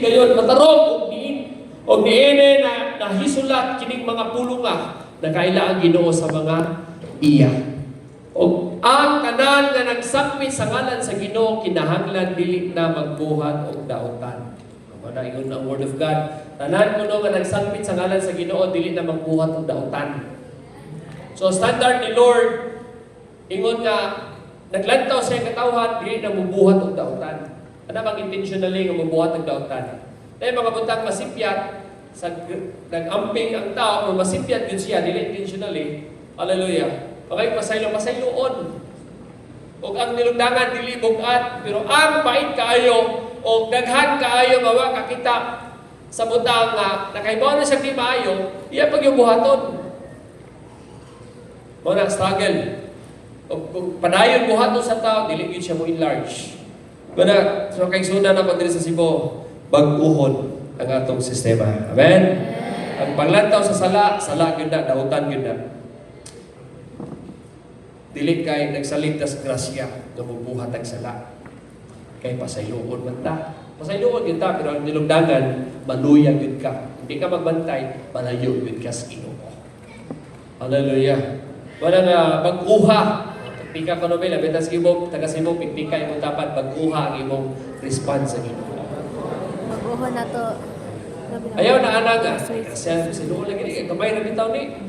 gayon matarong og niini na nahisulat kining mga pulunga na kaila ang Ginoo sa mga iya. Og ang tanan nga nagsakmit sa ngalan sa Ginoo kinahanglan dili na magbuhat og daotan. Mao ingon ang word of God. Tanan kuno nga nagsakmit sa ngalan sa Ginoo dili na magbuhat og daotan. So standard ni Lord ingon nga naglantaw sa katawhan dili na mubuhat og daotan. Ano bang intentionally nga mubuhat og daotan? Dahil mga butang masipyat, sa nag-amping ang tao, kung masipyat yun siya, dili intentionally, hallelujah. Okay, pasaylo-pasayloon. O ang nilugdangan, dili bugat, pero ang pait kaayo, o daghan kaayo, mawa kakita sa butang nga, nakaibaw na siya di maayo, iya pag yung buhaton. O struggle. O kung padayon buhaton sa tao, dili yun siya mo enlarge. Pero, so kay suna na pag sa Cebu, bag-uhon ang atong sistema. Amen? Ang paglantaw sa sala yun na, dahutan yun na. Dili kay nagsaligtas grasya na bubuhat ang sala. Kay pasayloon man ta. Pasayloon yun ta, pero ang nilugdangan, maluyag yun ka. Hindi ka magbantay, malayo yun ka sa Ginoo. Hallelujah. Wala nga, bag-uha. Pika ko nobel, betas gibog, taga-simog, pika imong dapat bag-uha ang imong response sa Ginoo. Mag-uho na to. Ayaw na anaga. Kasi sinuo lagi ni kamay na bitaw ni.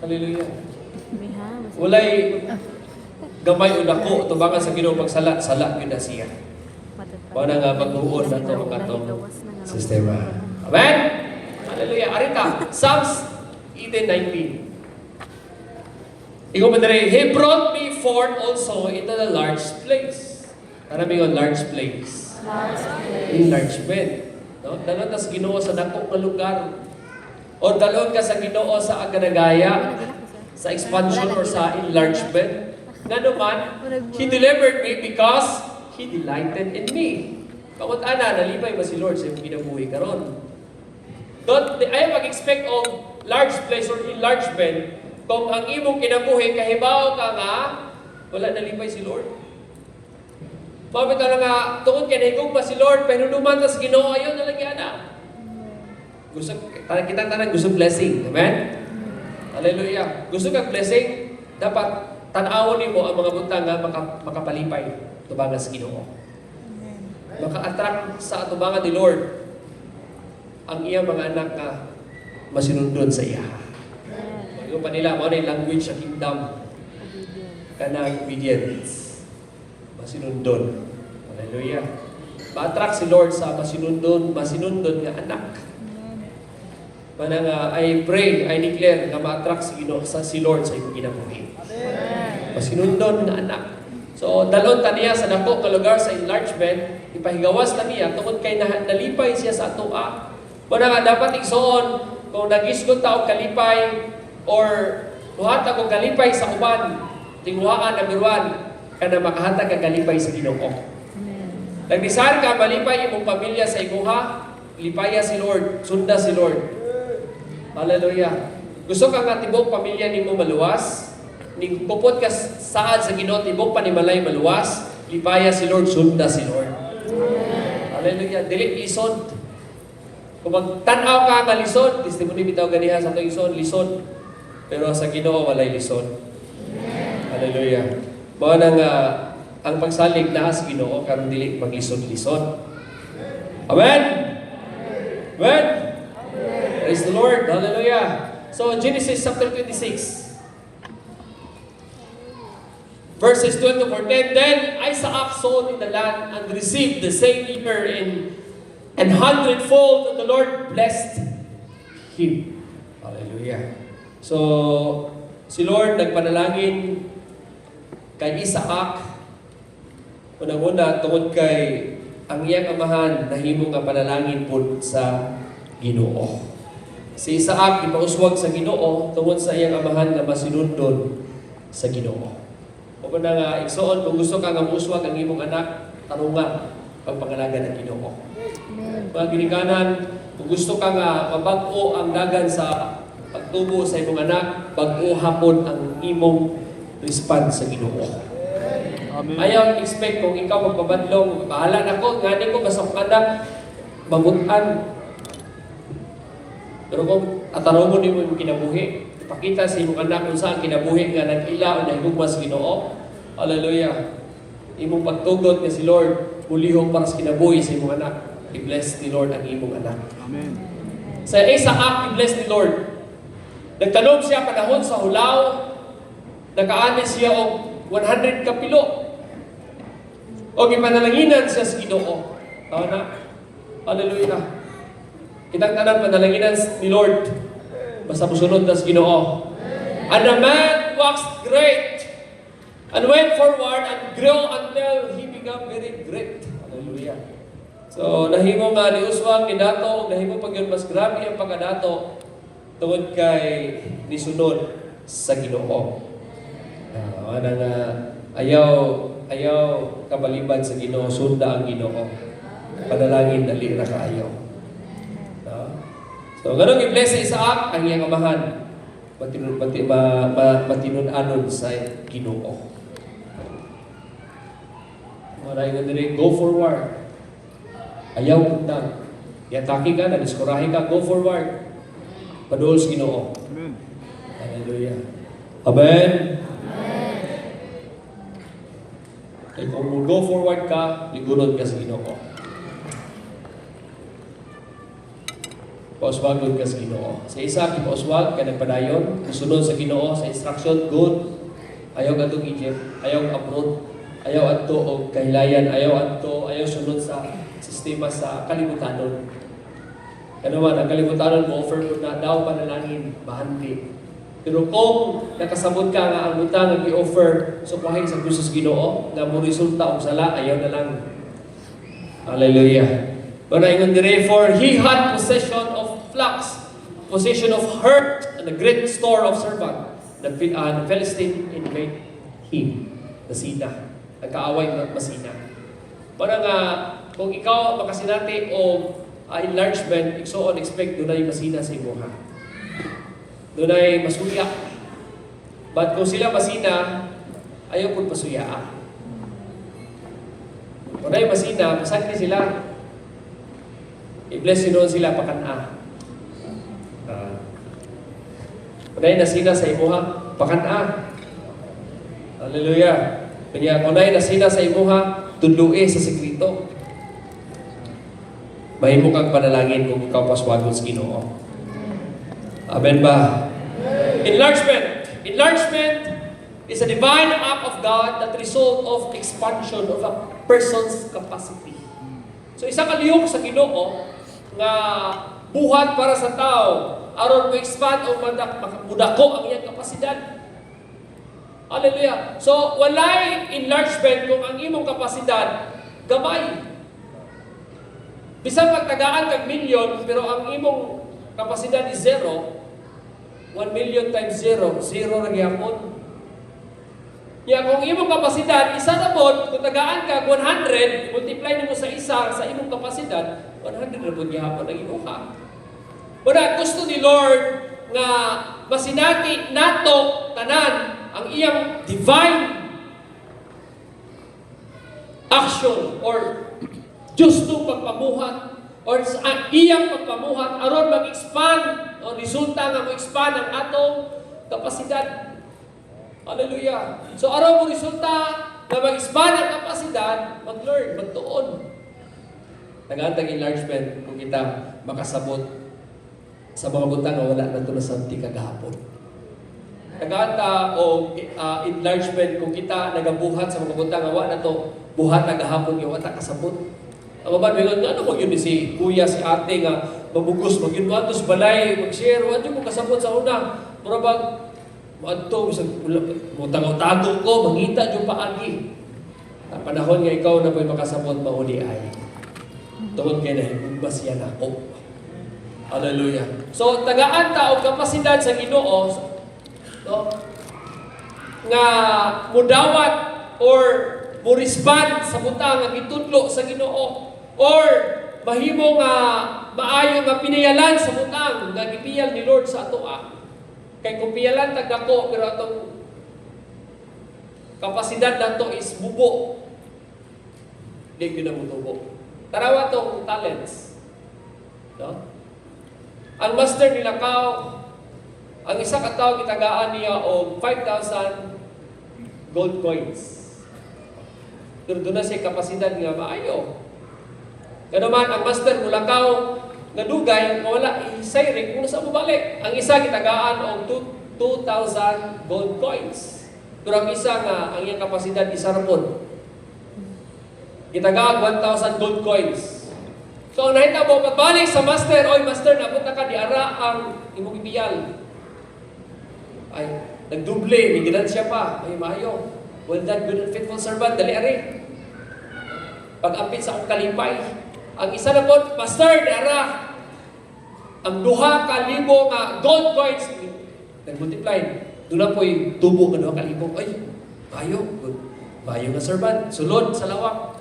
Hallelujah. Walay gamay o dako tubangan sa Ginoo pagsala, sala gyud na siya. Mao na nga pag-uon na to ang atong sistema. Amen. Hallelujah. Arita, Psalms 18:19. Ikaw madre, He brought me forth also into the large place. Karami yung large place. Enlargement. No? Dalon ka sa Ginoo sa dakong nga lugar. O dalon ka sa Ginoo sa aganagaya, sa expansion or sa enlargement. Nga naman, He delivered me because He delighted in me. Bakit nalipay ba si Lord sa iyong kinabuhi karon? Ayaw mag-expect of large place or enlargement kung ang imong kinabuhi kahibaw ka nga, wala nalipay si Lord. Mabit na nga, tungkol kinahigog pa si Lord, pero lumanta sa Ginoo, ayaw na lagi na. Kita tanan gusto blessing. Amen? Hallelujah. Gusto kang blessing, dapat tanawon mo ang mga buntang nga makapalipay tubangan sa Ginoo. Maka-attract sa tubangan ni Lord ang iyang mga anak nga masinundon sa iya. Yung pa nila, mo na yung language sa kingdom. Kanang obedience. Masinundon. Hallelujah. Ma-attract si Lord sa masinundon nga anak. Manang I pray, I declare na ma-attract si Lord sa iyong kinabuhi. Masinundon nga anak. So, dalon taniya sa dako nga lugar sa enlargement, ipahigawas taniya, tungkol kay nalipay siya sa atua. Manang dapat igsoon, kung nagisgot tao kalipay, or buhat ako kalipay sa uban, tinguhaan na biruan, kada makahatag ka kalipay sa Ginoo. Nagdesire ka malipay imong pamilya sa imuha, lipaya si Lord, sunda si Lord. Hallelujah. Gusto ka nga tibok pamilya nimo maluwas, ni pupot ka saad sa Ginoo tibok panimalay maluwas, lipaya si Lord, sunda si Lord. Hallelujah. Dili lisod. Kung magtanaw ka nga lisod, testimony bitaw ganiha sa atong isod, lisod. Pero sa Ginoo walay lisod. Hallelujah. Mao nang ang pagsalig na sa Ginoo karon dili maglisod-lisod. Amen. Amen. Praise the Lord. Hallelujah. So Genesis chapter 26. Verses 12 to 14. Then Isaac sowed in the land and received the same year and hundredfold, and the Lord blessed him. Hallelujah. So, si Lord nagpanalangin kay Isaac. Unang-una, tungod kay ang iyang amahan, nahimo nga panalangin po sa Ginoo. Si Isaac, ipauswag sa Ginoo, tungod sa iyang amahan nga masinundon sa Ginoo. O kung nga, igsoon, kung gusto ka nga muswag ang imong anak, tarunga ang pangalaga ng Ginoo. Mga ginikanan, kung gusto ka nga mabag-o ang dagan sa pagtubo sa imong anak, bag-o hapon ang imong response sa Ginoo. Amen. Ayaw expect kung ikaw magpabadlong, bahala na ko, ngani ko basta kung anak, mabutan. Pero kung atanaw mo mo yung kinabuhi, ipakita sa imong anak kung saan kinabuhi nga nag-ila o nahigugmas Ginoo. Hallelujah. Imong pagtugot nga si Lord, mulihong para sa kinabuhi sa imong anak. I-bless ni Lord ang imong anak. Amen. Sa Isaac, i-bless ni Lord. Nagtanom siya panahon sa hulaw, nakaani siya og 100 kapilo. O gipanalanginan siya sa Ginoo. Tama na? Hallelujah. Kitang tanan panalanginan ni Lord. Basta musunod na sa Ginoo. And the man waxed great and went forward and grew until he became very great. Hallelujah. So, nahimo nga ni Uswang, ni Dato, nahimo pag yun mas grabe ang pagkadato tungod kay nisunod sa Ginoo. Nga ayaw kabaliban sa Ginoo, sunda ang Ginoo. Panalangin dali na kaayaw. So, ganun i-bless sa Isaac ang iyang amahan. Matinunanon sa Ginoo. Maray nga dire, go forward. Ayaw kundang. Yataki ka, nadiskurahe ka, go forward. Paduol sa Ginoo. Amen. Hallelujah. Amen. Kaya kung go forward ka, ligunod ka sa Ginoo. Pauswagod ka sa Ginoo. Sa isa, pauswag ka nagpadayon, susunod sa Ginoo, sa instruction, good. Ayaw atong Egypt, ayaw abroad, ayaw adto og kahilayan, ayaw sunod sa sistema sa kalibutanon. Kaya naman, ang kalibutanon mo, offer mo na daw panalangin, bahandi. Pero kung nakasabot ka nga ang butang ang i-offer sa kuhay sa Kristo sa Ginoo, nga mo resulta og sala, ayaw na lang. Hallelujah. Pero ingon dire, for he had possession of flocks, possession of herd, and a great store of servant. The Philistine invade him, the Sina. Ang kaaway masina. Para nga, kung ikaw makasinati o enlargement, iksoon expect doon ay masina sa imuha. Doon ay masuya. But kung sila masina, ayaw kong pasuyaan. Kung ay masina, pasagli sila. I-bless noon sila pakana. Kung ay nasina sa imuha, pakana. Hallelujah. Kanya kung ay nasina sa imuha, tudluin sa sekreto. Mahimo kang panalangin kung ikaw paswagod sa Ginoo. Amen ba? Enlargement. Enlargement is a divine act of God that result of expansion of a person's capacity. So isa ka lihok sa Ginoo nga buhat para sa tao aron mo expand o mudako ang iyang kapasidad. Hallelujah. So walay enlargement kung ang imong kapasidad gamay. Bisan magtagaan kag milyon pero ang imong kapasidad is 0, 1 million times 0, 0 ra gyapon. Ya kung imong kapasidad isa ra pod, kung tagaan ka 100, multiply nimo sa isa sa imong kapasidad, 100 ra pod gyapon ang imuha. Wala gusto ni Lord nga masinati nato tanan ang iyang divine action or justo pagpamuhat or sa iyang pagpamuhat aron mag-expand o resulta nga mo-expand ang atong kapasidad. Hallelujah. So aron mo resulta na mag-expand ang kapasidad, mag-learn, magtuon. Nagantang enlargement kung kita makasabot sa mga butang nga wala na ito na santi kagahapon. Naganta o enlargement kung kita nagabuhat sa mga butang nga wala na ito buhat na gahapon yung wata kasabot. Ang baban, ano mo yun si kuya, si ate nga mabugos, mag-yun mo atos balay, mag-share, ano mo kasabot sa una. Mura ba, mo tago ko, mangita yung paagi. Panahon nga ikaw na po'y makasabot, mauli ay. Tungod kayo na, humbas yan ako. Hallelujah. So, tagaan ta o kapasidad sa Ginoo, no? Nga mudawat or murisban sa butang nga gitudlo sa Ginoo or mahimo nga maayo nga pinayalan sa butang nga gipiyal ni Lord sa atoa. Kay kung piyalan tag dako pero atong kapasidad nato is bubo. Di gyud na mutubo. Tarawa tong talents. No? Ang master nilakaw, ang isa ka tawo gitagaan niya og 5,000 gold coins. Pero doon na siya kapasidad nga maayo. Kaya naman, ang master mulakaw nga dugay, wala isayri kung nasa mabalik. Ang isa gitagaan og 2,000 gold coins. Pero ang isa nga, ang iyang kapasidad, isa rapon. Gitagaan 1,000 gold coins. So, nakita mo, pagbalik sa master, oy master, napunta ka, di ara ang imong ibiyal. Ay, nagduble, may ginansya pa. Ay, maayo. Well done, good and faithful servant, dali ari. Pag-ampit sa akong kalipay. Ang isa na po, master, di ara. Ang 2,000 nga gold coins, nag-multiply. Doon na po'y tubo nga 2,000. Ay, maayo, good. Maayo nga servant, sulod sa lawak.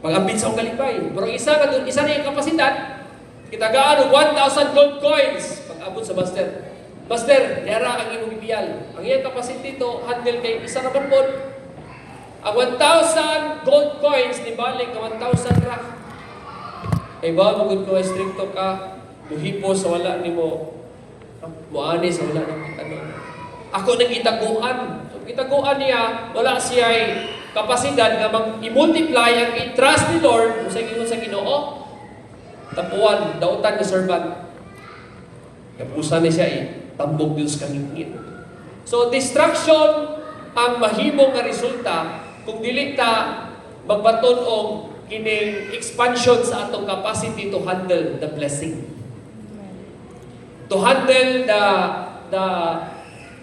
Pag-ampit sa akong kalipay. Pero isa na doon, isa na yung kapasidad, kitagaan og 1,000 gold coins. Pag-abot sa master. Master, yara ang imong ibiyal. Ang iyang capacity to handle kay isa naman po. Ang 1,000 gold coins ni balik ka 1,000 ra. Kay ba magud ko stricto ka, muhipo sa wala nimo. Muani sa wala nang ano. Ako nang itaguan. So, itaguan niya, wala siya kapasidad nga mag-i-multiply ang i-trust ni Lord sa Ginoo. Tapuan, dautan ni servant. Kapusan ni siya tambog Diyos kangingit. So, distraction ang mahimong nga resulta kung dili ta magbaton og kining expansion sa atong capacity to handle the blessing. To handle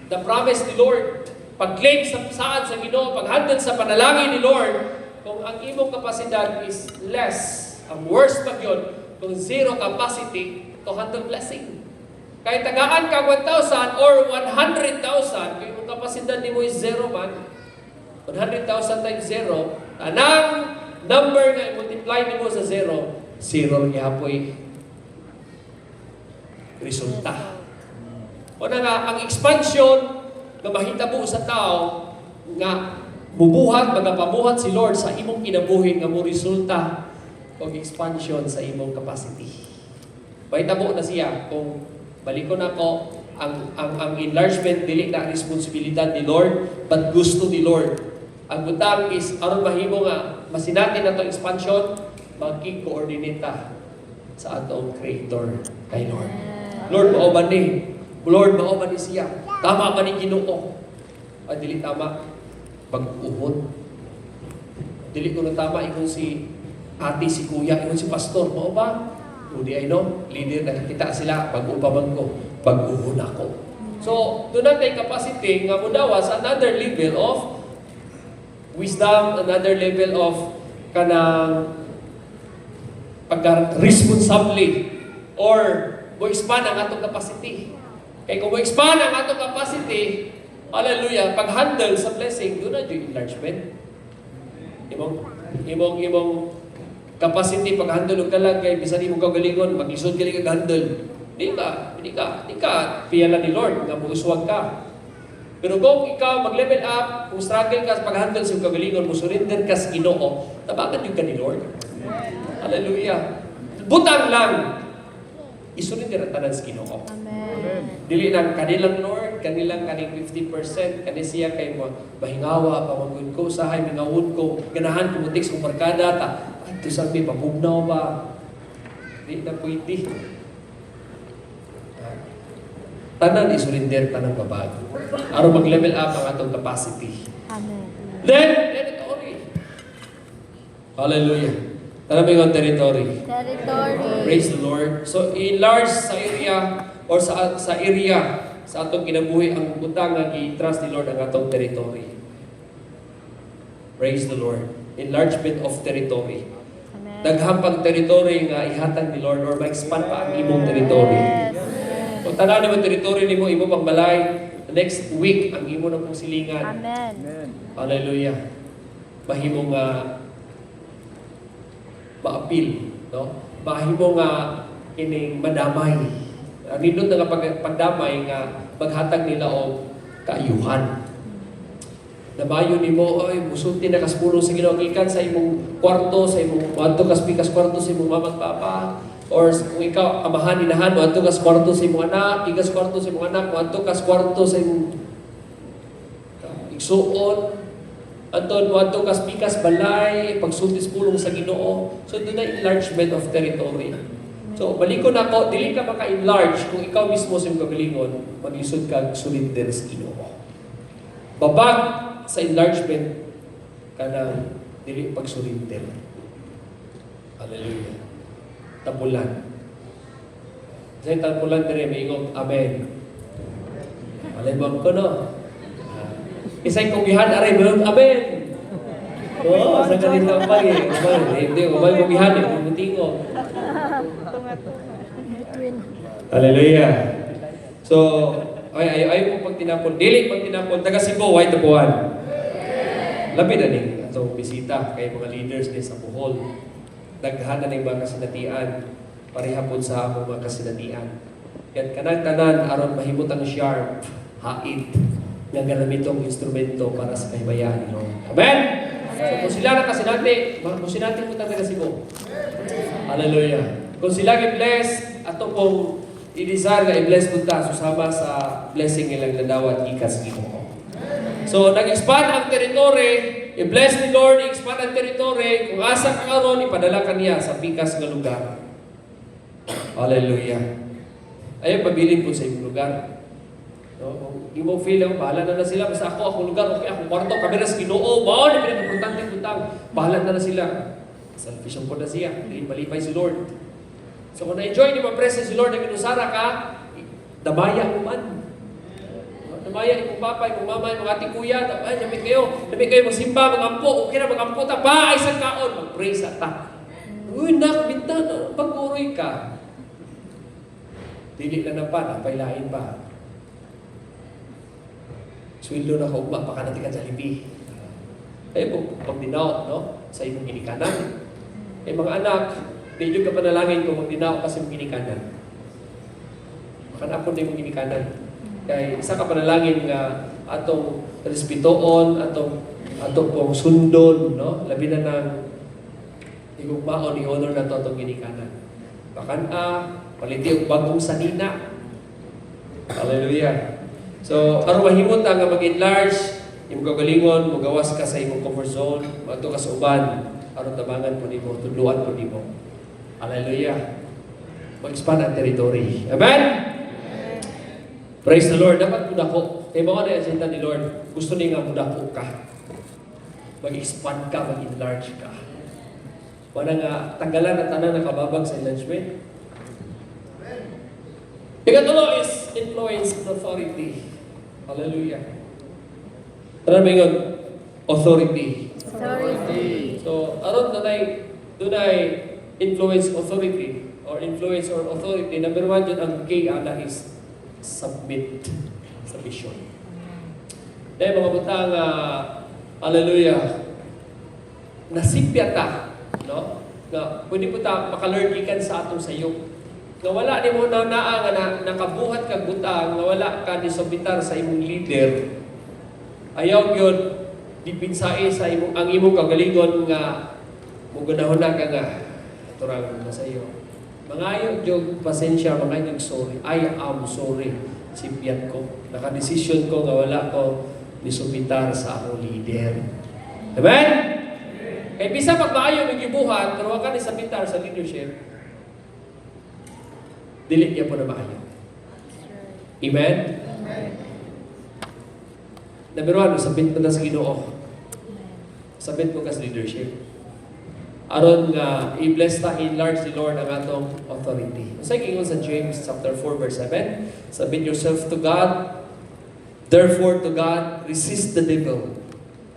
the promise ni Lord. Pag-claim sa saan sa Ginoo, pag-handle sa panalangin ni Lord, kung ang imong kapasidad is less, ang worst pa yun, kung zero capacity to handle blessing. Kahit tagaan ka 1,000 or 100,000, kung yung kapasidad ni mo is zero man, 100,000 times zero, anang number nga i-multiply ni mo sa zero, zero yapoy resulta. O na nga, ang expansion na mahitabo sa tao, nga bubuhat, magapabuhat si Lord sa imong kinabuhi nga mo resulta o expansion sa imong capacity. Mahitabo na siya kung balikon ako, ang enlargement dili na responsibilidad ni Lord, but gusto ni Lord. Ang butang is, aron mahimo nga, masinatin na itong expansion, magki-coordinate ta sa atong Creator kay Lord. Lord, maoban ni. Lord, maoban ni siya. Tama ba ni Ginoo? Ay, dili tama. Pag-uhod. Dili ko na tama, ikon si ate, si kuya, ikon si pastor. Mao ba? Hindi ay no, leader, nakikita sila, pag-upaman ko, pag-uhon ako. So, doon natin capacity nga mudawas another level of wisdom, another level of kanang pagka-responsibly or mo expand ang atong capacity. Kaya kung mo expand ang atong capacity, hallelujah, pag-handle sa blessing, doon na yung enlargement. Imong capacity pag-handle og kalag kay bisan imong kagalingon mag-isod kali kag handle. Di ka piyalan ni Lord nga muuswag ka. Pero kung ikaw mag-level up, kung struggle ka sa pag-handle sa kagalingon, mo surrender ka sa Ginoo, tabakan yung ka ni Lord. Hallelujah. Butang lang. Isurrender ang tanan sa Ginoo. Amen. Dili nang kanilang Lord, kanilang 50%, kani siya kay mo mahingawa pamangud ko sahay mingawon ko, ganahan ko mutik sa barkada ta. Ito sabi, papugnaw ba? Di na pwede. Tanan isurrender tanang babago. Aron mag-level up ang atong capacity. Amen. Then, territory. Hallelujah. Tanan ba yung territory? Territory. Praise the Lord. So, enlarge sa area or sa area sa atong kinabuhi ang butang nga gi-trust ni Lord ang atong territory. Praise the Lord. Enlargement of territory. Amen. Daghampang territory nga ihatag ni Lord or ma-expand pa ang imong territory. Yes. Kung tanan mo territory nimo imo pang balay, next week ang imo na pong silingan. Amen. Hallelujah. Mahimo nga ma-appeal, no? Mahimo nga ining madamay. Ang nindot nga pagdamay nga maghatag nila og kaayuhan. Namayo nimo oy musulti na kaspulo sa Ginoo gikan sa imong kwarto, sa imong adto kas pikas kwarto sa imong mama at papa, or kung ikaw amahan inahan mo adto kas kwarto sa imong anak, pikas kwarto sa imong anak, adto kas kwarto sa imong igsuon, adto kas pikas balay pagsultis pulong sa Ginoo. So doon na enlargement of territory. So baliko na ko, dili ka maka-enlarge kung ikaw mismo sa imong kagalingon mag-isod ka surrender sa Ginoo. Babag sa enlargement kana dili pagsurrender. Hallelujah. Tabulan. Sa tabulan dire miingog amen. Malibang ko no. Isay kong gihan aray meron amen. Oh, sa kanila pa eh. Hindi ko ba kong gihan eh mutingo. Hallelujah. So, ay mo pag tinapon, dili pag tinapon, taga Cebu, white tapuan. Labi na ning atong bisita kay mga leaders din sa Bohol. Daghan na ning mga kasinatian, parehapon sa among mga kasinatian. Yan kanang tanan aron mahimot ang sharp, hait, nga ganamitong instrumento para sa kahibayan ni Lord. Amen? So kung sila na kasinati, kung sinati mo taga Cebu. Hallelujah. Kung sila i-bless, ato pong i-desire nga i-bless po ta susama sa blessing ilang nadawat ikas Ginoo. So, nag-expand ang territory, i-bless ni Lord, i-expand ang territory, kung asa ka karon ipadala ka niya sa pikas nga lugar. Hallelujah. Ayaw pabilin po sa iyong lugar. No? Kung di mo feel, bahala na sila, basta akong lugar, okay, akong kwarto, kami na sa Ginoo, wow, na pinag-importante butang, bahala na sila. Selfish ang po na siya, hindi malipay si Lord. So kung na-enjoy ni ma-presence si Lord na ginusara ka, damaya mo man. Damaya imong papa, imong mama, imong ati kuya, ay, namit kayo magsimba, magampo, okay na magampo ta, ba, ay isang kaon, mag-pray sa ta. Uy, nak, bintan, pag-uroy ka. Dili na pa, napailain pa. Swildo na ka, ugma, baka natin ka sa libi. Ay po, pag dinaw, no, sa imong ginikanan. Ay mga anak, di nyo ka panalangin kung magdinaw kasi mong ginikanan. Makanapon na yung ginikanan. Kaya isa ka panalangin nga atong respetoon, atong pong sundon, no? Labi na ng igugmaon, i-honor na ito atong ginikanan. Bakan paliti og bagong sanina. Hallelujah. So, aron mahimot nga mag-enlarge, imong kagalingon, magawas ka sa imong comfort zone, mato ka sa uban, aron tabangan po nimo, tudluan po nimo. Hallelujah. Mag-expand ang territory. Amen? Praise the Lord. Dapat mudako. Kaya mga na-agenda ni Lord, gusto niya nga mudako ka. Mag-expand ka, mag-enlarge ka. Wala nga, tanggalan at tanan na kababag sa enlargement. Ikatulo is influence and authority. Hallelujah. Tanan ba yun? Authority. So, aron dunay influence authority or influence or authority. Number one dyan, ang key ana is submit sa vision. Dahil mga butang, hallelujah, nasipya ta, no? Na pwede po ta makalergikan sa atong sayok. Nga wala ni mo na nakabuhat kag butang, nga wala ka ni sobitar sa imong leader. Ayaw yun, dipinsae sa imong ang imong kagalingon nga mugunahon na ka nga turang na sa iyo. Mangayo jog pasensya, mangayo sorry. I am sorry. Sipyan ko. Naka-decision ko nga wala ko nisubitar sa akong leader. Amen? Kaya bisa pag maayo may gibuhat, pero wag ka nisabitar sa leadership, dili niya po na maayo. Amen? Number one, sabit mo na sa Ginoo. Sabit mo ka sa leadership. Aron nga i-bless ta, enlarge the Lord ang atong authority. Sa ingon sa James chapter 4 verse 7, submit yourself to God, therefore to God, resist the devil,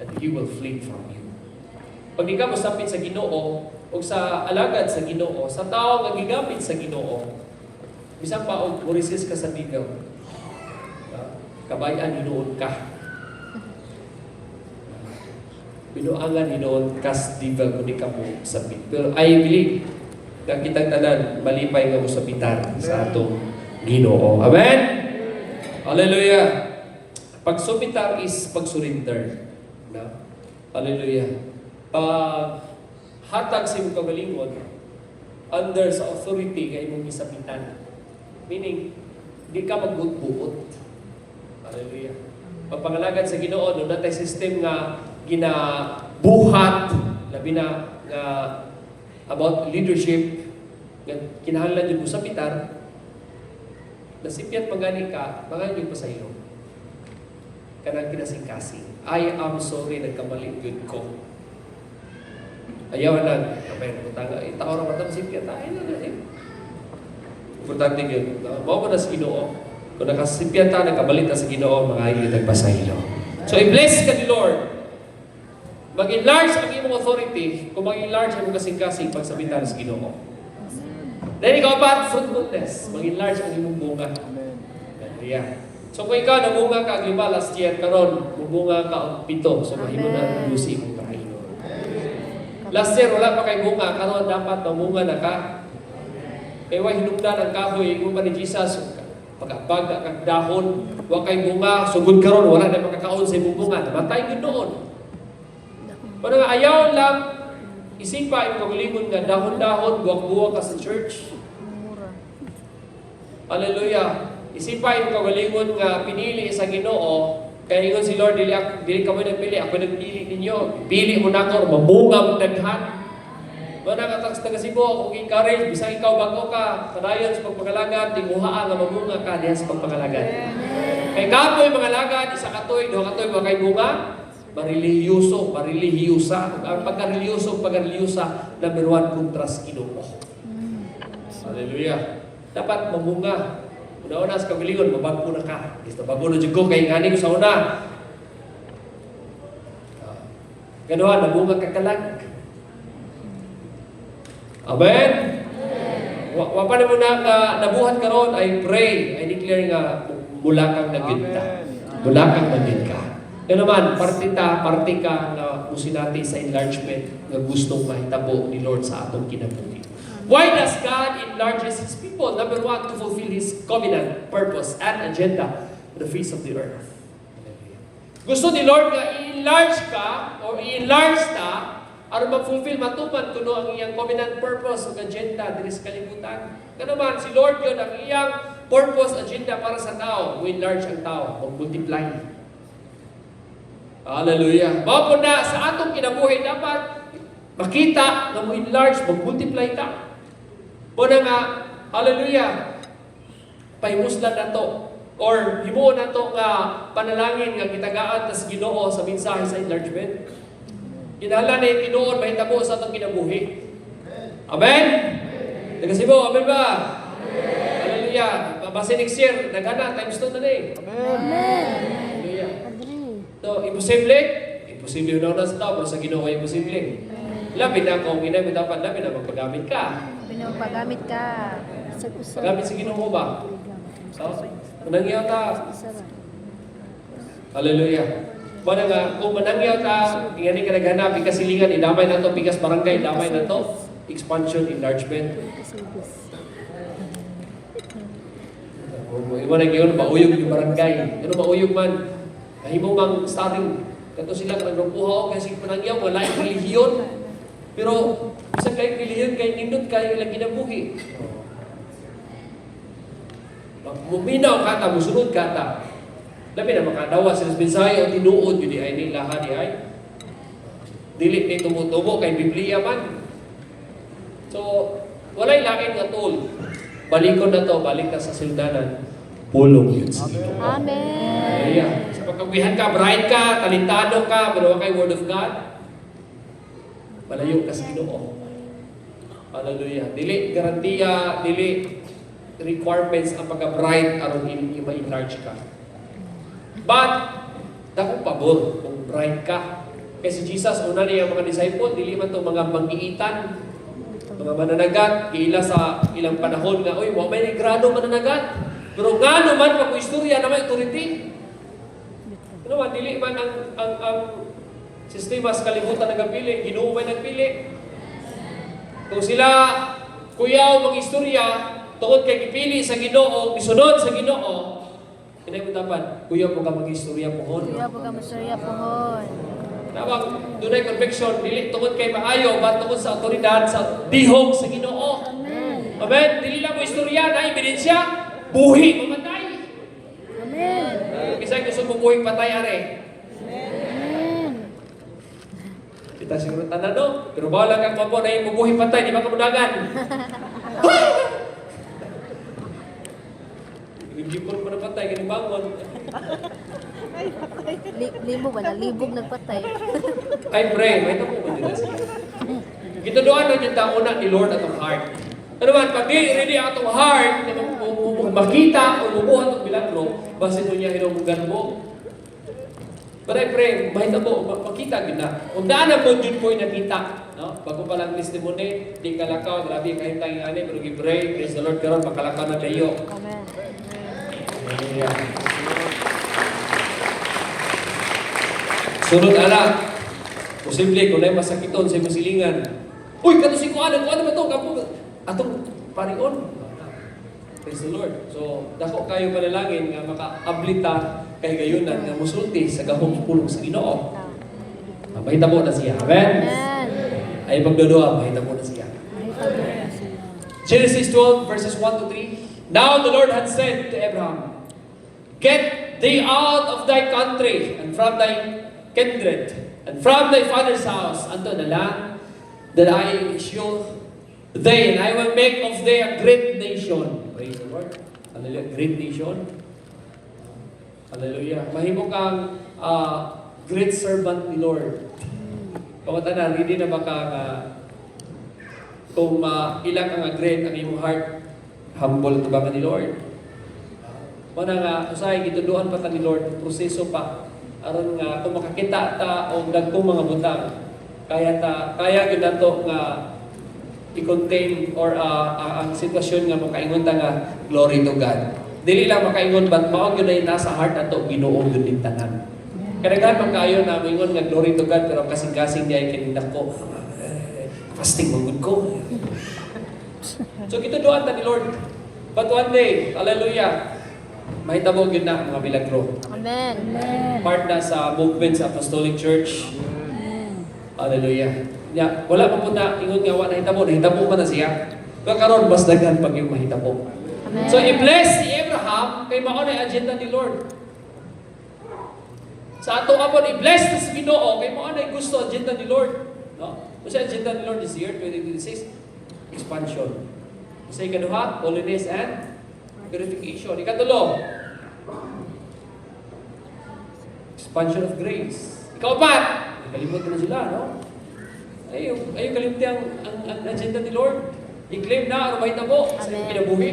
and he will flee from you. Pag di ka masapit sa Ginoo, o sa alagad sa Ginoo, sa tao nga gigamit sa Ginoo, bisang pa og resist ka sa devil, kabayan hinuon ka. Binuangan hinoon kas devil kung di ka mo sabit. Pero I believe na kitang tanan malipay nga mo sabitan sa atong Ginoo. Amen? Hallelujah! Pagsumitar is pag-surrender. Na? Hallelujah. Pag hatag sa imong kagalingon, under sa authority kay imong gisapitan. Meaning, di ka magbuot-buot. Hallelujah. Pagpangalagad sa Ginoo, no natay system nga ginabuhat, labi na nga about leadership, nga kinahanglan jud mo sapitan, nasipyat magani ka, magani pa sa iyo. Kanang kinasingkasing. I am sorry, nagkamali yun ko. Ayaw na, kapay na kutanga, itaw na matang sipyat, ay na eh. Importante yun. Mao ko na sa Ginoo. Kung nakasipyat ta, nagkamali ta sa Ginoo, mga ayun nagpasaylo. So, i-bless ka ni Lord. Mag-enlarge ang imong authority kung mag-enlarge ang imong kasing-kasing pagsabitan sa Ginoo. Then ikaw pa, fruitfulness. Mag-enlarge ang imong bunga. Hallelujah. So kung ikaw namunga ka ang 5 last year, karon mumunga ka ang 7. So mahimo na ang lusi mong kayo. Last year wala pa kay bunga, karon dapat mamunga na ka. Kaya wa hinungdan ang kahoy, ingon pa ni Jesus, pag-abag kag dahon, wa kay bunga, sugod karon wala na makakaon sa imong bunga. Namatay gud noon. Pero nga ayaw lang isipa imong paglingon nga dahon-dahon, buwak-buwak ka sa church. Hallelujah. Isipay mo kagalingon nga pinili sa Ginoo, kaya ingon si Lord, dili ka mo nagpili, ako nagpili ninyo. Pili mo na ako, mabunga mo daghan. Mana ka taga Cebu, kung encourage, bisang ikaw bago ka, kanayon sa pagpangalagad, tinguhaan nga mabunga ka diyan sa pagpangalagad. Kaya kapoy mga lagad, isa katoy, duha katoy, mga kay bunga, marelihiyoso, marelihiyusa. Ang pagkareliyosa, number 1, kontra sa Ginoo. Hallelujah. Dapat mabunga. Una-una sa kagalingon, mabagpo na ka. Gusto bago na dyan ko, kaya ngani ko sa una. Ganoon, nabunga ka kalag. Amen? Wapa na mo na nabuhat ka ron, I pray, I declare nga, mula kang naginta. Mula kang naginta. Yan naman, parte ka na musinati sa enlargement na gustong mahitabo ni Lord sa atong kinabuhi. Why does God enlarges His people? Number 1, to fulfill His covenant, purpose, and agenda on the face of the earth. Gusto ni Lord nga i-enlarge ka o i-enlarge ta aron ma-fulfill, matuman kuno ang iyang covenant, purpose, ug agenda diri sa kalibutan. Kano man si Lord yun ang iyang purpose, agenda para sa tao, mo-enlarge ang tao, mag-multiply. Hallelujah. Mao po na sa atong kinabuhi dapat makita na mo-enlarge, mag-multiply ka. Muna nga, hallelujah, pahimuslan na to, or himuon na to nga panalangin nga gitagaan tas Ginoo sa mensahe sa enlargement. Kinahanglan ni tinuod mahitabo sa atong kinabuhi. Amen? Taga Cebu, amen ba? Hallelujah. Base next year, nagana, times 2 na eh. Amen. Hallelujah. So, imposible? Imposible na sa tao, pero sa Ginoo ay imposible. Labi na kung ginamit dapat, labi na magpagamit ka. Pinapagamit ka. Pagamit sa Ginoo ba? So, manangyaw ta. Hallelujah. Mana nga, kung manangyaw ta, ingani ka naghanap, ikasilingan, idamay na to, pikas barangay, damay na to, expansion, enlargement. Iwan na ngayon, mauyog yung barangay. Ano mauyog man? Mahimo mang starting. Kato sila, nagrupuha o kasi manangyaw, wala yung relihiyon. Pero, isang kayo relihiyon, kayo nindot kayo ilang kinabuhi. Muminaw ka ta, musunod ka ta. Labi na makadawa sa mensahe o tinuod yun ay nilaha di ay. Dili ni tumutubo kay Biblia man. So, walay lain nga tool. Balikon na to, balik na sa sildanan. Pulong yun sa Ginoo. Amen. Hallelujah. Sa pagkabuhihan ka, bright ka, talentado ka, pero kay Word of God, malayo ka sa Ginoo. Hallelujah. Dili garantiya, dili requirements ang pagka-bright aron i-enlarge ka. But, dakong pabor kung bright ka. Kasi Jesus, una niya mga disciple, dili man itong mga manggiitan, mga mananagat, ila sa ilang panahon nga, uy, may negrado mananagat. Pero nga naman, pag-istorya naman, authority. Ano man, dili man ang sistema sa kalibutan nagpili, Ginoo man nagpili. Kung sila, kuyaw mag-istorya, tungod kay gipili sa Ginoo, isunod sa Ginoo, Kinay mo dapat, kuya po ka mag-istorya pohon. Kuya po ka masaya pohon. Tawag, dunay conviction, dili tungod kay maayo, ba tungod sa otoridad, sa dihog sa Ginoo. Amen. Amen? Dili lang mo istorya na ebidensya, buhi, mamatay. Amen. Kisay gusto mo buhing patay, are. Amen. Kita siguro tanan, no? Pero bawala kang mapo na yung bubuhi patay, di ba kamudagan? Gipon pa na patay, ganun bangon. Libo ba na? Libog nagpatay. Ay, pray, may tamo ba nila siya? Gituduan na yung tauna ni Lord atong heart. Ano man, pag di ready atong heart, na makita o mabuhat ang milagro, basin mo niya hinumugan mo. But I pray, may tamo, makita gina. Kung daan mo dyan ko yung nakita, no? Bago pa lang testimony, di kalakaw, grabe kahit tayong ani, pero give-pray, praise the Lord, karon pagkalakaw na tayo. Amen. Hallelujah. Sunod ala, posible kung na masakiton sa masilingan. Uy, kato si kuan ba to? Kapo, atong parion. Praise the Lord. So, dako kayo panalangin nga makaablita kay gayunan nga musulti sa gahong pulong sa Ginoo. Mahitabo na siya. Amen? Amen. Ay pagdodua, mahitabo na siya. Genesis 12 verses 1 to 3. Now the Lord had said to Abraham, get thee out of thy country and from thy kindred and from thy father's house unto the land that I show thee, and I will make of thee a great nation. Praise the Lord. Hallelujah. Great nation. Hallelujah. Mahimo kang great servant ni Lord. Pamatanan, hindi na baka kung ilang ang great ang iyong heart, humble ito ba ni Lord? Mana nga, usay, gituduan pa ta ni Lord, proseso pa. Aron nga, kung makakita ta o dagkong mga butang, kaya yun na to nga i-contain or ang sitwasyon nga makaingon ta nga glory to God. Dili lang makaingon, but maong yun na nasa heart na to, Ginoo yun din tanan. Kadaghan man kayo na maingon nga glory to God, pero kasing-kasing di ay kinindak ko. Fasting magod ko. So gituduan ta ni Lord. But one day, hallelujah, mahitabo yun na mga milagro. Amen. Amen. Part na sa movement sa Apostolic Church. Hallelujah. Ya, wala pa po na ingon nga wala nahitabo man na siya. Pero karon mas daghan pag yung mahitabo. Amen. So i-bless si Abraham kay mao na agenda ni Lord. Sa ato apon i-bless si Ginoo kay mao na gusto agenda ni Lord, no? Kasi agenda ni Lord this year 2026 expansion. Isa ikaduha, holiness and purification. Ikatulo, expansion of grace. Ikaw-apat, kalimutan na sila, no? Ayaw kalimutan ang agenda ni Lord. I-claim na, ano mahitabo sa iyong kinabuhi.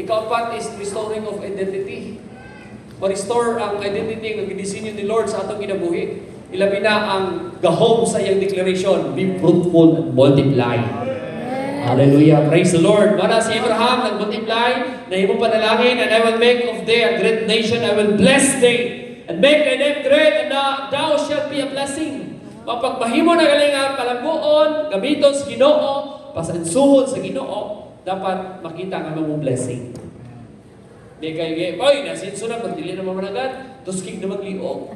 Ikaw-apat is restoring of identity. Ma-restore ang identity ng disenyo ni Lord sa atong kinabuhi. Ilabi na ang gahom sa iyang declaration, be fruitful and multiply. Hallelujah. Praise the Lord. Mana si Abraham nag-multiply, na imo panalangin, and I will make of thee a great nation, I will bless thee, and make thy name great, and thou shalt be a blessing. Mapagmahimo na galing ang kalambuon, gamiton sa Ginoo, pasansuhon sa Ginoo, dapat makita nga mong blessing. Di kayo, oy, nasinso na, pagdili na mamanagan, tuskig na magliog.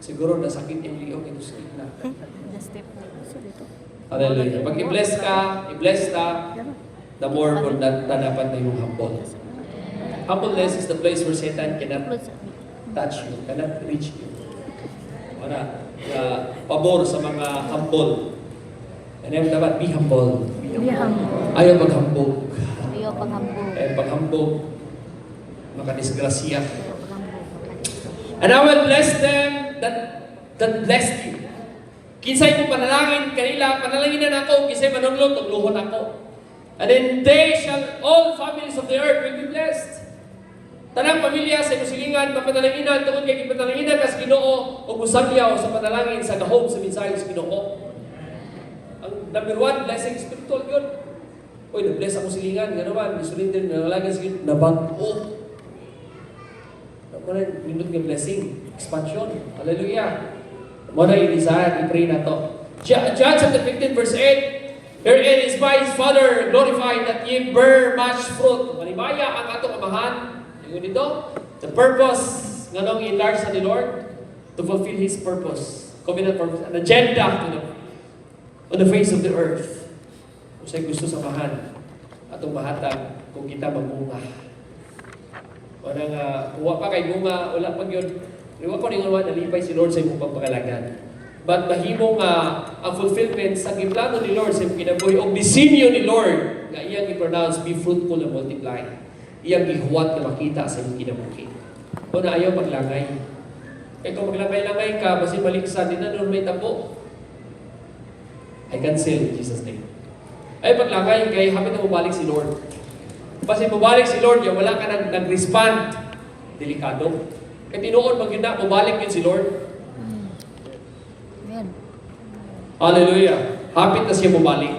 Siguro nasakit yung liog, tuskig na. Hallelujah. Pag i-bless ka, i-bless ta, the more will that dapat na yung humble. Humbleness is the place where Satan cannot touch you, cannot reach you. Wala, pabor sa mga humble. And then dapat be humble. Be humble. Ayaw paghambog. Ayaw paghambog. Eh, paghambog, makadisgrasya. And I will bless them that blessed you. Kinsay mo panalangin kanila, panalangin na ako, kinsay manunglot, tugluhon ako. And then they shall, all families of the earth will be blessed. Tanang pamilya sa musilingan, mapanalanginan, tungkol kay panalanginan as Ginoo, o musagyaw sa panalangin sa gahom sa mensahe sa Ginoo. Ang number one, blessing spiritual yun. Uy, na-bless ako silingan, nga naman, surrender, nalalagan sa Ginoo, nabago. Naman, minut ng blessing, expansion. Hallelujah. Muna yung desire, i-pray na to. John chapter 15 verse 8, herein is by His Father glorified that ye bear much fruit. Manibaya ang atong amahan, Yung dito, the purpose nga nung enlarge sa ni Lord to fulfill His purpose. Covenant purpose. An agenda on the face of the earth. Kung sa'yo gusto samahan atong mahatag kung kita magbunga. O nang kuha pa kay bunga, wala pag yun. Iwa ko rin nga nalipay si Lord sa imong pagpangalagan. But mahimong ang fulfillment sa giplano ni Lord sa imong kinabuhi o disenyo ni Lord nga iyang i-pronounce, be fruitful and multiply. Iyang gihuwat na makita sa imong kinabuhi. O na ayaw paglangay. Kaya kung maglangay-langay ka, basi maliksan, di na doon may tabo. I cancel in Jesus' name. Ay paglangay, kaya hapit na mabalik si Lord. Basi mabalik si Lord, yung wala ka nag-respond, delikado. Kaya tinuon, mag yun na, mabalik yun si Lord. Amen. Hallelujah. Hapit na siya mabalik.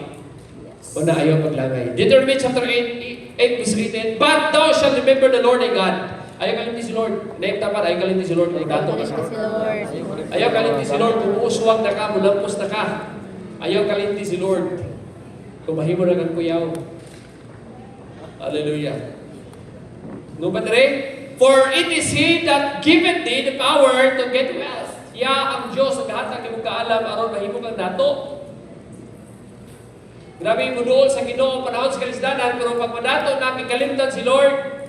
O na ayaw paglangay. Deuteronomy chapter 8 is written, but thou shalt remember the Lord thy God. Ayaw kalimti si Lord. Naib tapat, ayaw kalimti si Lord. Dato ka Praise sa ka si Lord. ayaw kalimti si Lord. Kung uuswag na ka, mulampos na ka. Ayaw kalimti si Lord. Kung mahimo na kang kuyaw. Hallelujah. Number 3, for it is He that giveth thee the power to get wealth. Ang Diyos ang lahat ng imong kaalam aron mahimo kang dato. Grabe mo doon sa Ginoo panahon sa kalisdanan, pero pag madato na kikalimtan si Lord,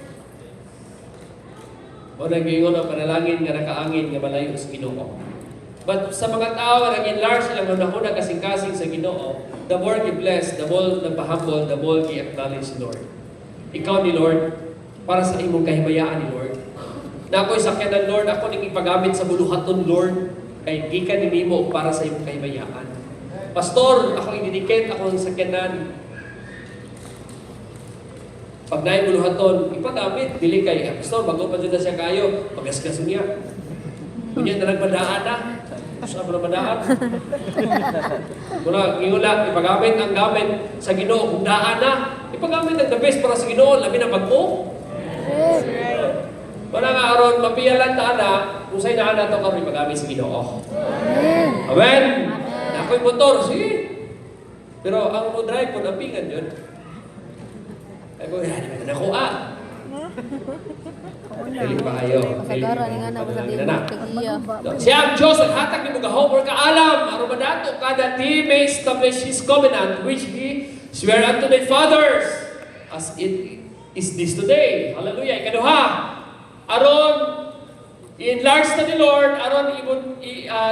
o nag-iingon ang panalangin nga nakaangin nga malayo sa Ginoo. But sa mga tao nga nag-enlarge silang manahuna kasing-kasing sa Ginoo, the more gi-bless, the more nagpahambol, the more gi-acknowledge si Lord. Ikaw ni Lord, para sa imong kahimayaan ni Lord. Na ako'y sakyan ng Lord, ako nang ipagamit sa buluhaton, Lord, kay gikan ni mo para sa imong kahimayaan. Pastor, ako i-dedicate ako ng sakyanan. Pag naay buluhaton, ipagamit, dili kay, Pastor, bago pa dyan na siya kayo, pagasgaso niya. Kunya na nagmadaan na. Saan mo na madaan? Muna, ngingula, ipagamit ang gamit sa Ginoo, kung daan na, ipagamit ang the best para sa Ginoo, labi na pag-o. Wala nga aron, mapiyalan ta na, kung sa'yo na ito kami ipagamit sa Ginoo. Amen? Na ako'y motor, sige. Pero ang mo-drive ko, napingan yun. Ay ko, yan, ako Dali pa kayo. Kasagaran nga na sa di kagiya. Siya ang Diyos ang hatag ni mga homework kaalam. Aron madato ka that He may establish His covenant which He swear unto thy fathers as it is this today. Hallelujah. Ikaduha. Aron i-enlarge na ni Lord. Aron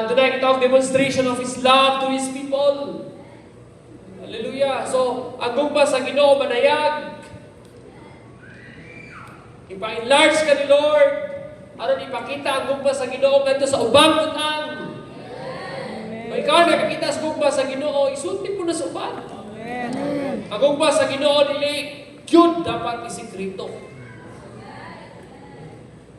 dunay kitawag demonstration of His love to His people. Hallelujah. So, ang gugma sa Ginoo manayag. Ipa-enlarge ka ni Lord. Aron ipakita ang gugma sa Ginoo ngadto sa ubang butang. Kung ikaw nakakita sa gugma sa Ginoo, isulti mo na sa uban. Ang gugma sa Ginoo dili gyud dapat isikreto.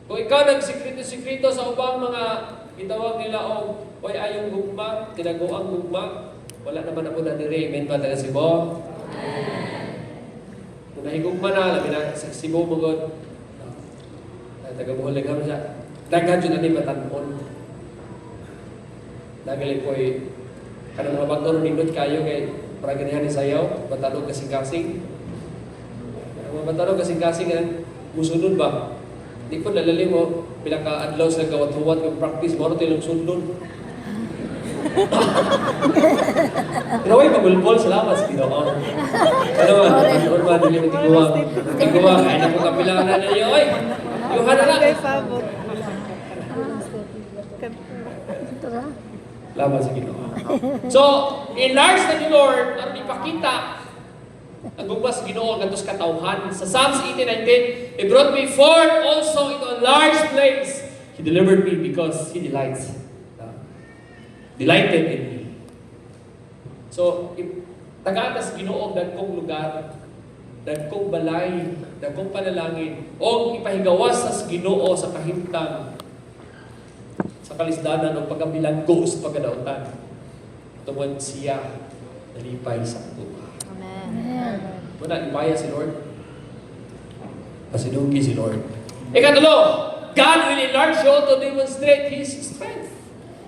Kung ikaw nagsikreto-sikreto sa ubang mga gitawag nila og oy ayong gugma, tinaguang gugma, wala naman ako na dire. Amen ba taga Cebu? Kung nahigugma na, labi na sa Cebu mo god. Taga-buhol lang kami siya. Daghan yun na ni Matanon. Daghan ko kanang mga bagtoro nindot kayo kay para ganihan ni sayaw, Matanon kasing-kasing. Mga Matanon kasing-kasing nga musunod ba? Di ko nalali mo, bilang ka-adlaw sa gawat-huwat ng practice, mo ito yung sundon. Pero ay magulbol, salamat sa Ginoo. Ano ba? Ano ba? Dili mo tiguwa. Tiguwa, kaya na po kapilangan na ninyo. Oy! Yuhan na lang! Salamat sa Ginoo. So, enlarge na ni Lord at ipakita ang gugma sa Ginoo ang gantos katawhan. Sa Psalms 18:19, He brought me forth also into a large place. He delivered me because He delighted in me. So, tagaan sa Ginoo ang dagkong lugar, dagkong balay, dagkong panalangin, o ipahigawas sa Ginoo sa kahimtang, sa kalisdanan o pagkabilanggo sa pagkadautan. Tungod siya nalipay sa buka. Amen. Muna, ibaya si Lord. Pasinungki si Lord. Ikatulo, God will enlarge you to demonstrate His strength.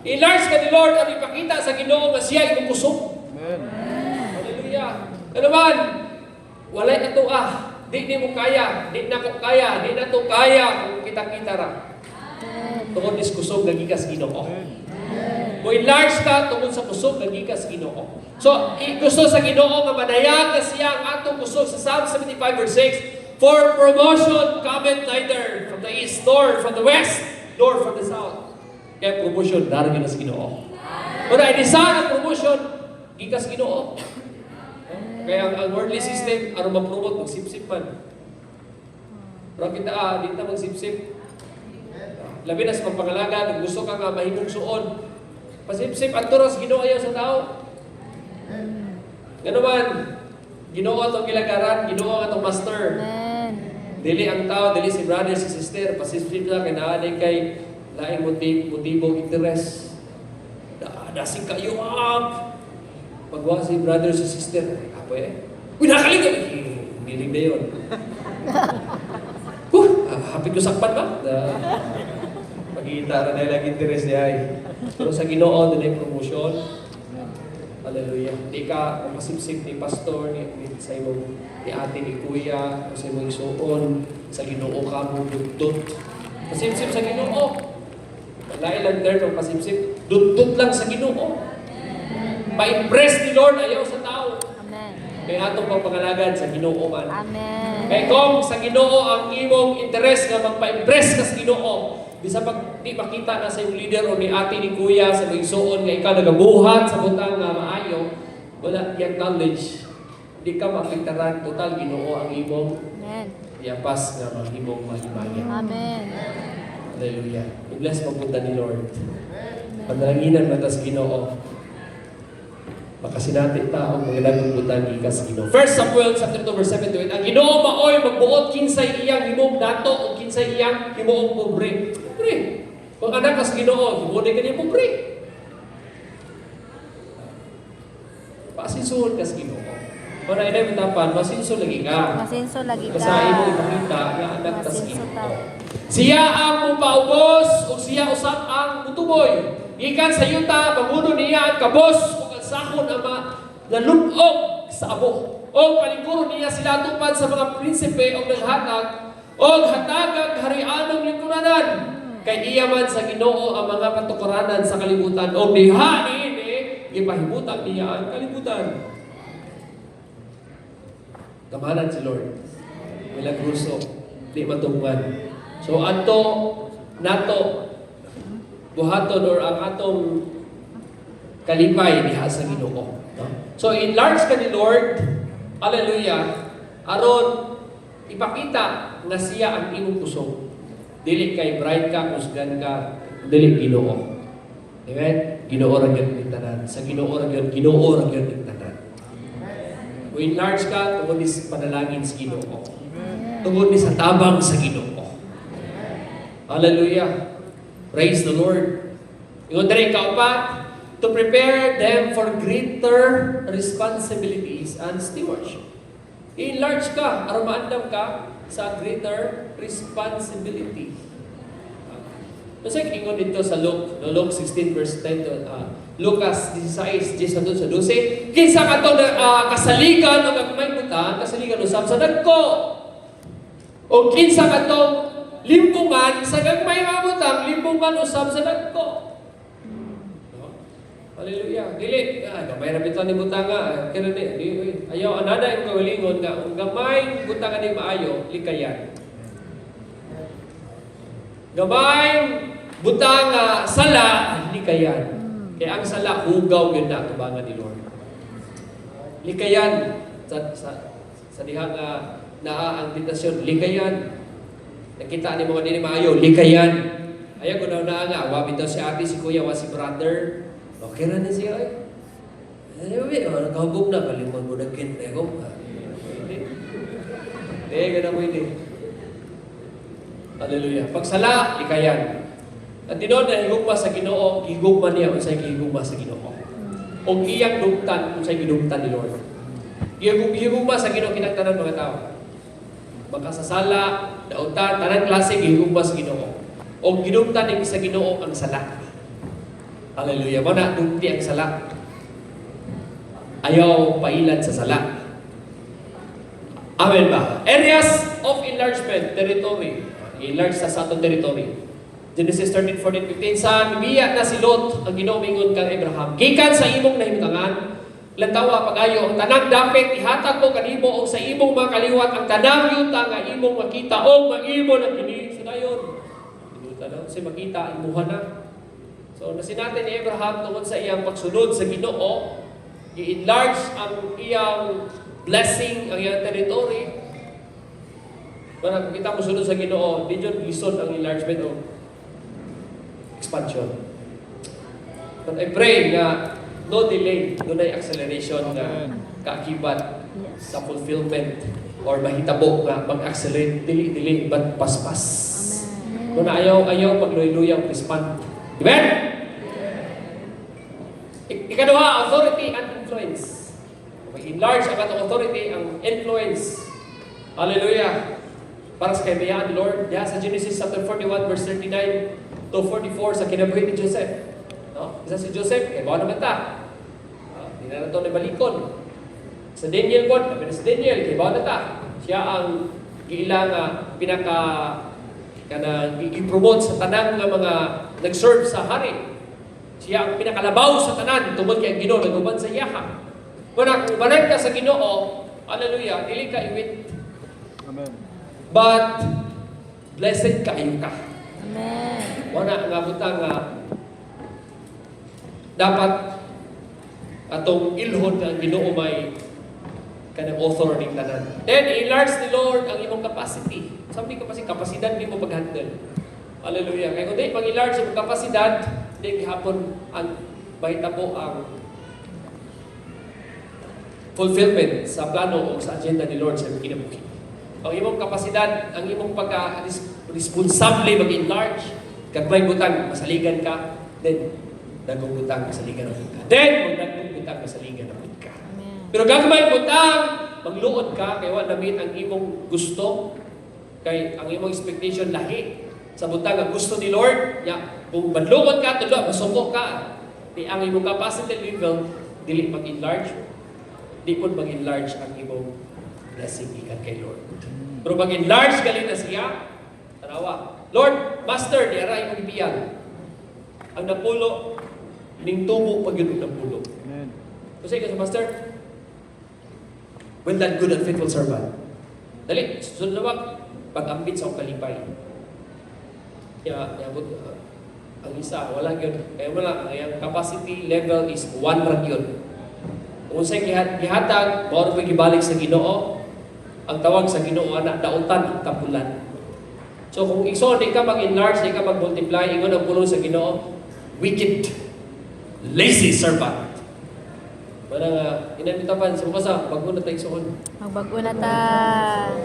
Enlarge ka ni Lord at ipakita sa Ginoo nga siya ipupusok. Hallelujah. Ano man, walay ito Di mo kaya, di na ko kaya, di na to kaya kung kita-kita ra. Tungod is kusog nga gikas Ginoo. Mo enlarge ka tungod sa kusog nga gikas Ginoo. So, gusto sa Ginoo nga madayag na siya ang atong kusog sa Psalm 75 verse 6. For promotion cometh neither from the east, nor from the west, nor from the south. Kaya promotion, daron yun sa Ginoo. Kung na-desire ang promotion, gikas Ginoo. Kaya ang worldly system, ano ma-promote, magsip-sip man. Pero kita, di na magsip-sip. Labi na sa pagpangalaga, kung gusto ka nga mahimong suon, pasip-sip, at turas, Ginoo ayaw sa tao. Gano man, Ginoo atong gilagaran, Ginoo atong master. Amen. Dili ang tao, dili si brother, si sister, pasip-sip lang, kaya naaday kay laing motibo, interest. Nasing kayo up. Pagwa si brother, si sister, apa eh? Uy, nakaliga! Hinig na yun. Hapit ko sakpan ba? Pag-iitara na lang interest niya ay. Pero sa Ginoo, doon ay promotion. Hallelujah. Di ka masipsip ni pastor, ni sa imong ni ate, ni kuya, o sa imong isuon, sa Ginoo ka mo dudot. Pasipsip sa Ginoo. Lain lang term ng pasipsip. Dudot lang sa Ginoo. Ma-impress ni Lord ayaw sa tao. Amen. Kaya atong pagpangalagad sa Ginoo man. Amen. Kaya kung sa Ginoo ang imong interest nga magpa-impress ka sa Ginoo, bisa pag di makita na sa iyong leader o ni ate ni kuya sa mga isuon nga ikaw nagabuhat sa butang nga maayo, wala yung knowledge. Di ka mapiktaran total Ginoo ang imong Amen. yapas nga mahimong mahimayan. Amen. Hallelujah. I-bless magpunta ni Lord. Panalanginan man tas Ginoo. Makasinati ta ang mga nagpupuntan gikas Ginoo. 1 Samuel chapter 2 verse 7 to 8. Ang Ginoo maoy magbuot kinsay iyang himong dato o kinsay iyang himong pobre. Pobre. Kung anak kas Ginoo, himo ni kani pobre. Pasinsuhon kas Ginoo. Kung na inay matapan, masinso lagi ka. Masinso lagi ka. Kasi imo ipakita nga anak kas Masinso ta. Ginoo. Siya ang mupaubos o siya usap ang mutuboy. Ikan sa yuta, mamuno niya ang kabos o kansahon ang nalunog sa abo. O palingkuro niya sila tupad sa mga prinsipe o naghatag o hatagag harianong lingkuranan. Kay iya man sa Ginoo ang mga patukuranan sa kalibutan o diha niini ipahimutan niya ang kalibutan. Kamahalan si Lord. Milagruso, di matungman. So ato nato buhaton or ang atong kalipay diha sa Ginoo. No? So enlarge ka ni Lord, hallelujah, aron ipakita nga siya ang imong kusog. Dili kay bright ka, kusgan ka, dili Ginoo. Amen? Ginoo ra gyud ning tanan. Sa Ginoo ra gyud, Ginoo ra gyud ning tanan. Kung enlarge ka, tungod ni panalangin sa Ginoo. Tungod ni sa tabang sa Ginoo. Hallelujah. Praise the Lord. Ingon diri kaupat, to prepare them for greater responsibilities and stewardship. I-enlarge ka, aron maandam ka sa greater responsibility. Kasi ingon dito sa Luke 16 verse 10 to Lucas 16, 10 sa 12. Kinsa kato kasaligan o gagmay buta, kasaligan usab sa dagko. O kinsa katong limpungan sa gagmay nga butang, limpungan usab sa dagko. Hallelujah. Dili, gamay ra bitaw ni butang nga, kaya ni ayaw anada yung kawilingon nga ang gamay butang ni maayo, likayan. Gamay butang nga sala, likayan. Kaya ang sala hugaw gyud na tubangan ni Lord. Likayan sa diha nga naa ang invitasyon, likayan. Nakita ni mga dili maayo, likayan. Ayaw ko na nga, wa bitaw si ate, si kuya, wa si brother. Okay na siya ay. Anyway, nakahugog na, kalimang mo na kinegom. Gana mo hindi. Hallelujah. Pagsala, likayan. At tinood na higugma sa Ginoo, higugma niya kung sa'y higugma sa Ginoo. O iyang dugtan kung sa'y gidugtan ni Lord. Higugma sa Ginoo kinagtanan mga tao. Magkasasala, dautan, tanan klase, higugma sa Ginoo. O gidugtan ni sa Ginoo ang sala. Hallelujah. Mana dugti ang sala. Ayaw pailan sa sala. Amen ba? Areas of enlargement, territory. I-enlarge sa atong territory. Genesis 13, 14, 15. Sa nibiya na si Lot, ang ginomingon kang Abraham. Gikan sa imong nahimutangan, lantawa pag-ayo, ang tanang dapit, ihatag ko kanimo, o sa imong mga kaliwat, ang tanang yuta nga imong makita, o mag-imo na kini. So na yun. Inuta na, kasi makita, imuha na. So nasin natin ni Abraham tungkol sa iyang pagsunod sa Ginoo, i-enlarge ang iyang blessing, ang iyang territory. Kung kita mo sunod sa Ginoo, di yun lisod ang enlargement o expansion. But I pray na no delay, doon ay acceleration na kaakibat sa fulfillment or mahitabo nga mag-accelerate, dili, but paspas. Kung ayaw pagluy-luyang respond. Amen? Ikaduha, authority and influence. Enlarge ang atong authority, ang influence. Hallelujah. Para sa kaybayaan ni Lord, diya sa Genesis chapter 41 verse 39 to 44 sa kinabuhi ni Joseph. No? Isa si Joseph, kaya bawa naman ta. Hindi na ito nabalikon. Sa Daniel po, sabi na si Daniel, kaya bawa na ta. Siya ang giilang i-promote sa tanang ng mga nag-serve sa hari. Siya ang pinakalabaw sa tanan, tungkol kay Ginoo, naguban sa iyaha. Kung umanan ka sa Ginoo, hallelujah, dili ka iwit. Amen. But, blessed kaayo ka. Amen. Wala nga butang dapat atong ilhon nga ang Ginoo may kanang author ng tanan. Then, enlarge ni Lord ang imong capacity. Sabi ko kasi, kapasidad di mo pag-handle. Hallelujah. Kaya kung di pag-enlarge ang kapasidad, di gihapon ang mahitabo ang fulfillment sa plano o sa agenda ni Lord sa kinabuhi. Ang imong kapasidad, ang imong pagka-responsable mag-enlarge, kagmay butang, masaligan ka, then, dagong butang, masaligan na ka. Then, dagong butang, masaligan na ka. Pero gagmay butang, magluod ka, kaya wala namit ang imong gusto, kay ang imong expectation lahi. Sa butang ang gusto ni Lord, kung madluod ka, tulo, masuko ka, di ang imong capacity level, dili mag-enlarge, di po mag-enlarge ang imong blessing ikan kay Lord. Pero mag-enlarge galing na siya, tanawa, Lord, Master, di aray mong ibiyang. Ang napulo, ning tubo pag yun ang napulo. Amen. Kasi kasi Master, well done, good and faithful servant. Dali, susunod na pag-ambit sa kalipay. Ang isa, wala yun. Kaya wala, ang capacity level is 1 rag yun. Kung sa'y gihatag, bawang may gibalik sa Ginoo, ang tawag sa Ginoo, anak, dautan ang tapulan. So kung iso, di ka mag-enlarge, di ka mag-multiply, ingon ang pulong sa Ginoo, wicked, lazy servant. Parang, inamitapan sa mukasa, bago na tayo soon. Magbago na ta.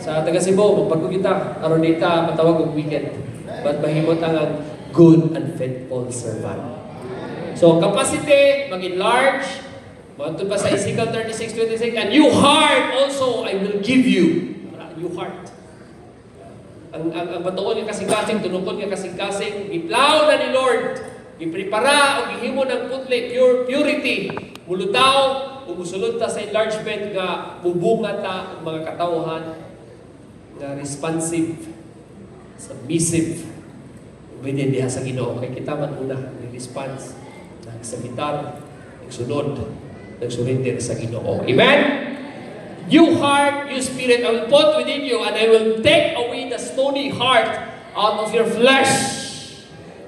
Sa taga Cebu, magbago kita, aron di ta matawag og wicked. But mahimot ang good and faithful servant. So, capacity, mag-enlarge, magtun pa sa Ezekiel 36:26, a new heart also I will give you. A new heart. Ang batuon nga kasing-kasing, tunukon nga kasing-kasing, iplaw na ni Lord, iprepara o gihimo ng putli, purity, mulutaw, umusulod ta sa enlargement nga bubunga ta ang mga katawhan nga responsive, submissive, obedient diha sa Ginoo. Kay kita man una, response, nagsabitar, nagsunod, nagsurrender sa Ginoo. Amen? New heart, new spirit, I will put within you, and I will take away the stony heart out of your flesh.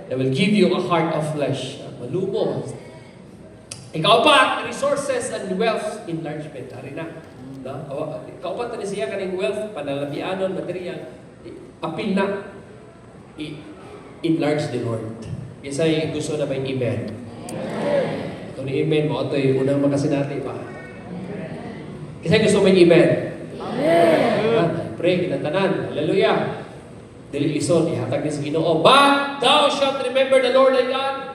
I will give you a heart of flesh. Malumo. Ikaw pa, resources and wealth enlargement. Hari na. Ikaw pa, tani siya kaning wealth, panalabianon, material. Apil na. Enlarge the Lord. Isa'y gusto na may amen. Ito ni amen mo, ito yung unang makasinati pa. Isa'y gusto may amen. Amen. Pray, kinatanan. Hallelujah. Dili lison, ihatag ni sa Ginoo. But thou shalt remember the Lord thy God.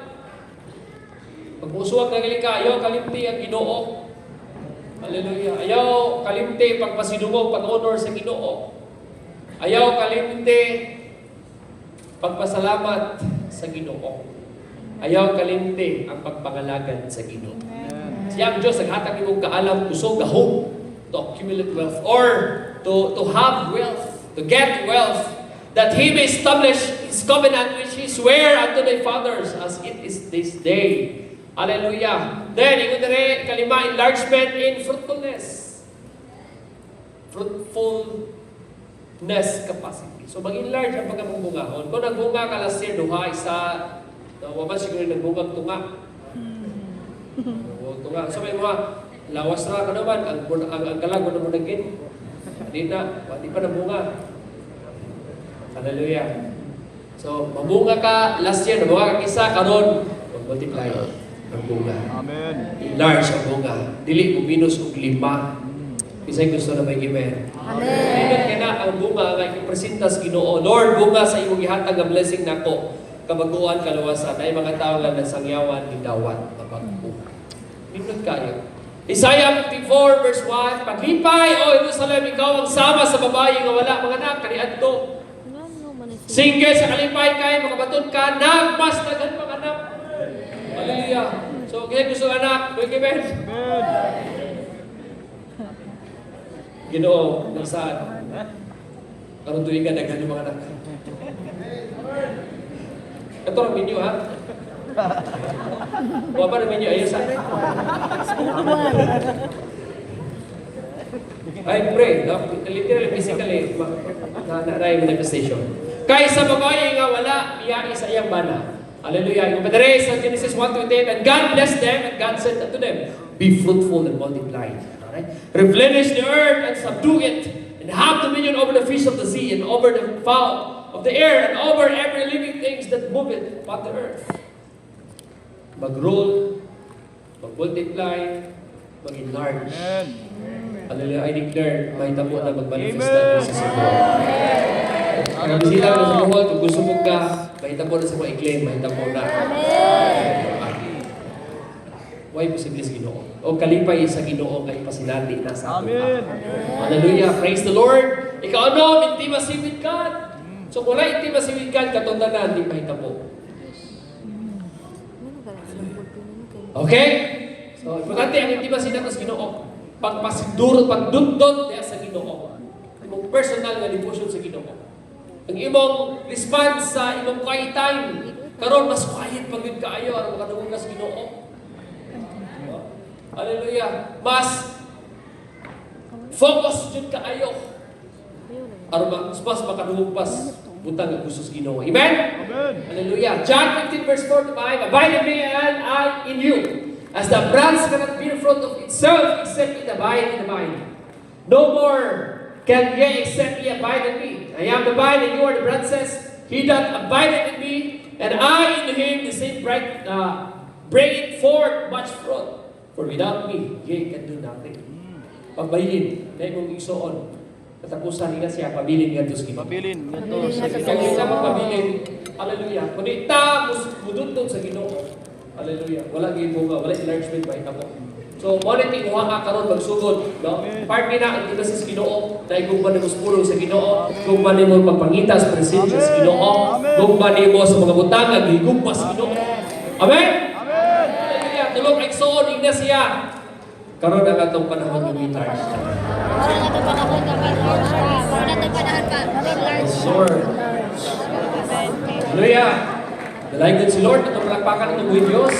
Pag musuwag na galing ka, ayaw kalimti ang Ginoo. Hallelujah. Ayaw kalimti pagpasinungog, pag-honor sa Ginoo. Ayaw kalimti pagpasalamat sa Ginoo. Ayaw kalimti ang pagpangalagan sa Ginoo. Siya ang Diyos, naghatag imong kaalam, kusog, gahom, to accumulate wealth or to have wealth, to get wealth, that He may establish His covenant which He sware unto thy fathers as it is this day. Hallelujah. Then, ingon dire, kalima, enlargement in fruitfulness. Fruitfulness capacity. So, mag-enlarge ang pagkamubungahon. Kung nagbunga ka last year, duha, isa, waman siguro nagbungang tunga. Tunga. So, may mga lawas na ka naman, ang kalag mo naman nagin. Hindi pa nabunga. Hallelujah. So, mabunga ka last year, nabunga ka isa, karon mag-multiply ang bunga. Amen. Enlarge ang bunga. Dili mo minus og 5. Bisay gusto na may gimen. Amen. Amen ka na ang bunga nga ipresenta sa Ginoo. Lord, bunga sa imong gihatag nga blessing nako. Kabaguan kaluwasan ay mga tawo nga nasangyawan gidawat na pagbuo. Nindot kayo. Isaiah 54 verse 1, paglipay o Jerusalem, ikaw ang sama sa babae nga wala mga anak kaniadto. Single sa kalipay kay makabaton ka nagmas daghan mga anak. Hallelujah. So kaya gusto anak, bigay ben. Ginoo ng saan? Karon tuigan daghan yung mga anak. Ito ang menu ha. Wa pa naman yung ayos ha. I pray, literally, physically, na manifestation. Kaya sa babae nga wala, biyai sa iyang bana. Hallelujah. Yung padre sa Genesis 1:28, and God blessed them, and God said unto them, be fruitful and multiply. Alright? Replenish the earth and subdue it, and have dominion over the fish of the sea, and over the fowl of the air, and over every living things that moveth upon the earth. Mag-roll, mag-multiply, mag-enlarge. Hallelujah. I declare, may tabo na mag-manifest na sa Senyor. Ang bisita mo sa buhol, kung gusto mo ka, may tabo na sa mga i-claim, may tabo na. Why posible sa Ginoo? O kalipay sa Ginoo kay pasinati na sa atin. Amen. Hallelujah. Praise the Lord. Ikaw ano, intimacy with God. So kung wala intimacy with God, katundanan, di may tabo. Okay? So, importante ang intimacy natin sa Ginoo. Pagpasiduro, pagdundot niya sa Ginoo. Imong personal na devotion sa Ginoo. Ang imong response sa imong quiet time. Karon mas quiet pag yun kaayo aron makadungog ka sa Ginoo. Hallelujah. Mas focus jud kaayo. Aron mas makadungog pas butang ang gusto sa Ginoo. Amen? Amen. Hallelujah. John 15 verse 4 to 5. Abide in me and I in you. As the branch cannot bear fruit of itself except it abide in the vine. No more can ye except ye abide in me. I am the vine and you are the branches. He that abideth in me and I in him, the same bringeth forth much fruit. For without me, ye can do nothing. Pagbayin, na imong igsoon. Katapusan niya siya, pabilin nga dos Ginoo. Pabilin. Pabilin nga Kaya sa kita magpabilin. Hallelujah. Kundi ta, mudutog sa Ginoo. Hallelujah. Wala gibunga, wala enlargement ba ito. So, mo na tinguha ka karon magsugod, no? Part ni na ang tinasi sa Ginoo, dahil kung ba nimo pulong sa Ginoo, kung ba nimo pagpangita sa presensya sa Ginoo, kung ba nimo sa mga butang gigugma sa Ginoo. Amen. Amen. Hallelujah. Tulog igsoon igna siya. Karon ang atong panahon ng enlarge. Parang ito panahon na may large pa. Parang ito panahon pa. May large. Lord. Hallelujah. Dalayan si Lord, itong palakpakan ng Diyos.